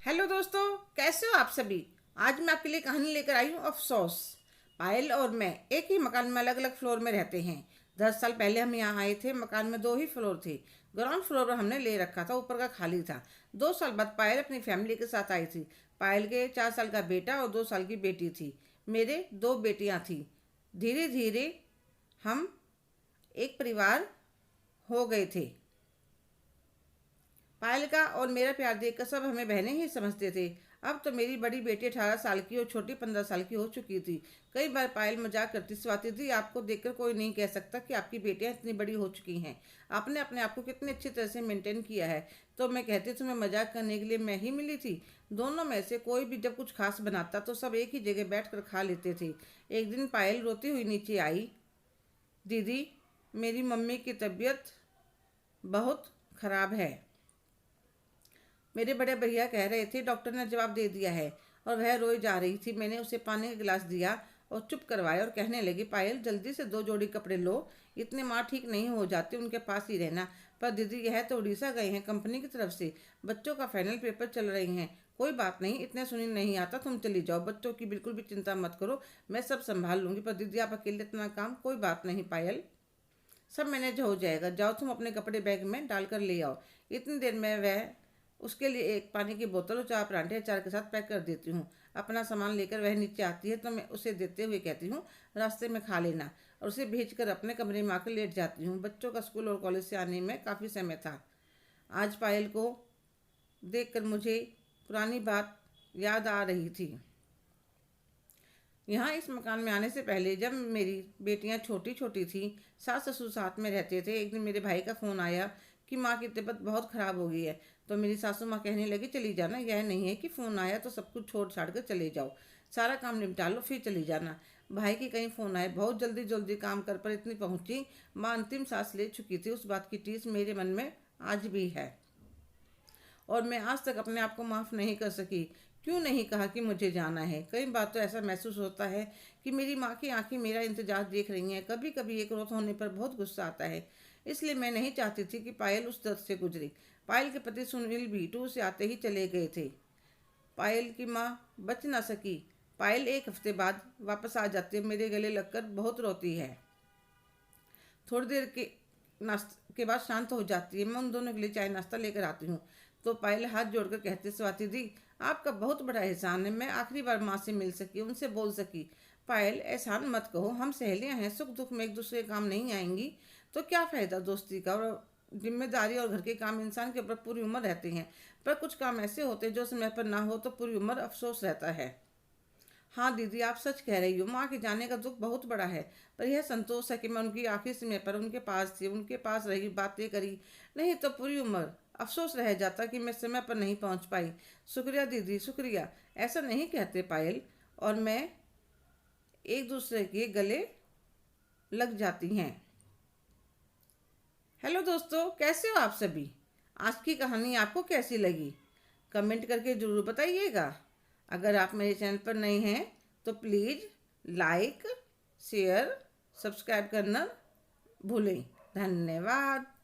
Hello दोस्तों, कैसे हो आप सभी। आज मैं आपके लिए कहानी लेकर आई हूँ अफसोस। पायल और मैं एक ही मकान में अलग अलग फ्लोर में रहते हैं। 10 साल पहले हम यहाँ आए थे। मकान में दो ही फ्लोर थे। ग्राउंड फ्लोर हमने ले रखा था, ऊपर का खाली था। 2 साल बाद पायल अपनी फैमिली के साथ आई थी। पायल के 4 साल का बेटा और 2 साल की बेटी थी। मेरे दो बेटियाँ थी। धीरे धीरे हम एक परिवार हो गए थे। पायल का और मेरा प्यार देखकर सब हमें बहनें ही समझते थे। अब तो मेरी बड़ी बेटी 18 साल की और छोटी 15 साल की हो चुकी थी। कई बार पायल मजाक करती, स्वाति दी आपको देखकर कोई नहीं कह सकता कि आपकी बेटियां इतनी बड़ी हो चुकी हैं। आपने अपने आप को कितनी अच्छी तरह से मेंटेन किया है। तो मैं कहती तुम्हें मजाक करने के लिए मैं ही मिली थी। दोनों में से कोई भी जब कुछ खास बनाता तो सब एक ही जगह बैठ कर खा लेते थे। एक दिन पायल रोती हुई नीचे आई। दीदी, मेरी मम्मी की तबीयत बहुत खराब है। मेरे बड़े भैया कह रहे थे, डॉक्टर ने जवाब दे दिया है। और वह रोई जा रही थी। मैंने उसे पानी का गिलास दिया और चुप करवाया और कहने लगी, पायल जल्दी से 2 जोड़ी कपड़े लो। इतने माँ ठीक नहीं हो जाती, उनके पास ही रहना। पर दीदी, यह तो उड़ीसा गए हैं कंपनी की तरफ से। बच्चों का फाइनल पेपर चल रही हैं। कोई बात नहीं, इतने सुनी नहीं आता, तुम चली जाओ। बच्चों की बिल्कुल भी चिंता मत करो, मैं सब संभाल लूंगी। पर दीदी, आप अकेले इतना काम, कोई बात नहीं पायल, सब मैनेज हो जाएगा। जाओ तुम अपने कपड़े बैग में डालकर ले आओ। इतनी देर में वह उसके लिए एक पानी की बोतल और 4 पराठे अचार के साथ पैक कर देती हूँ। अपना सामान लेकर वह नीचे आती है तो मैं उसे देते हुए कहती हूँ, रास्ते में खा लेना। और उसे भेज कर अपने कमरे में आकर लेट जाती हूँ। बच्चों का स्कूल और कॉलेज से आने में काफ़ी समय था। आज पायल को देखकर मुझे पुरानी बात याद आ रही थी। यहाँ इस मकान में आने से पहले जब मेरी बेटियाँ छोटी छोटी थीं, सास ससुर साथ में रहते थे। एक दिन मेरे भाई का फ़ोन आया कि माँ की तबीयत बहुत ख़राब हो गई है। तो मेरी सासू माँ कहने लगी, चली जाना, यह नहीं है कि फ़ोन आया तो सब कुछ छोड़ छाड़ कर चले जाओ। सारा काम निपटा लो फिर चली जाना। भाई की कहीं फ़ोन आए, बहुत जल्दी जल्दी काम कर पर इतनी पहुँची। माँ अंतिम सांस ले चुकी थी। उस बात की टीस मेरे मन में आज भी है। और मैं आज तक अपने आप को माफ़ नहीं कर सकी। क्यों नहीं कहा कि मुझे जाना है। कई बार तो ऐसा महसूस होता है कि मेरी माँ की आंखें मेरा इंतजार देख रही हैं। कभी कभी एक रोत होने पर बहुत गुस्सा आता है। इसलिए मैं नहीं चाहती थी कि पायल उस दर्द से गुजरे। पायल के पति सुनील भी टूर से आते ही चले गए थे। पायल की माँ बच ना सकी। पायल 1 हफ्ते बाद वापस आ जाती है, मेरे गले लगकर बहुत रोती है। थोड़ी देर के नाश्ते के बाद शांत हो जाती है। मैं उन दोनों के लिए चाय नाश्ता लेकर आती हूँ। तो पायल हाथ जोड़कर कहती, स्वाति दी आपका बहुत बड़ा एहसान है। मैं आखिरी बार माँ से मिल सकी, उनसे बोल सकी। पायल, एहसान मत कहो, हम सहेलियाँ हैं, सुख दुख में एक दूसरे के काम नहीं आएंगी तो क्या फ़ायदा दोस्ती का। और जिम्मेदारी और घर के काम इंसान के ऊपर पूरी उम्र रहते हैं। पर कुछ काम ऐसे होते हैं जो समय पर ना हो तो पूरी उम्र अफसोस रहता है। हाँ दीदी, आप सच कह रही हो। माँ के जाने का दुख बहुत बड़ा है। पर यह संतोष है कि मैं उनकी आखिरी समय पर उनके पास थी, उनके पास रही, बातें करी। नहीं तो पूरी उम्र अफसोस रह जाता कि मैं समय पर नहीं पहुंच पाई। शुक्रिया दीदी, शुक्रिया। ऐसा नहीं कहते पायल और मैं एक दूसरे के गले लग जाती हैं। हेलो दोस्तों, कैसे हो आप सभी। आज की कहानी आपको कैसी लगी, कमेंट करके ज़रूर बताइएगा। अगर आप मेरे चैनल पर नए हैं तो प्लीज़ लाइक, शेयर, सब्सक्राइब करना भूलें। धन्यवाद।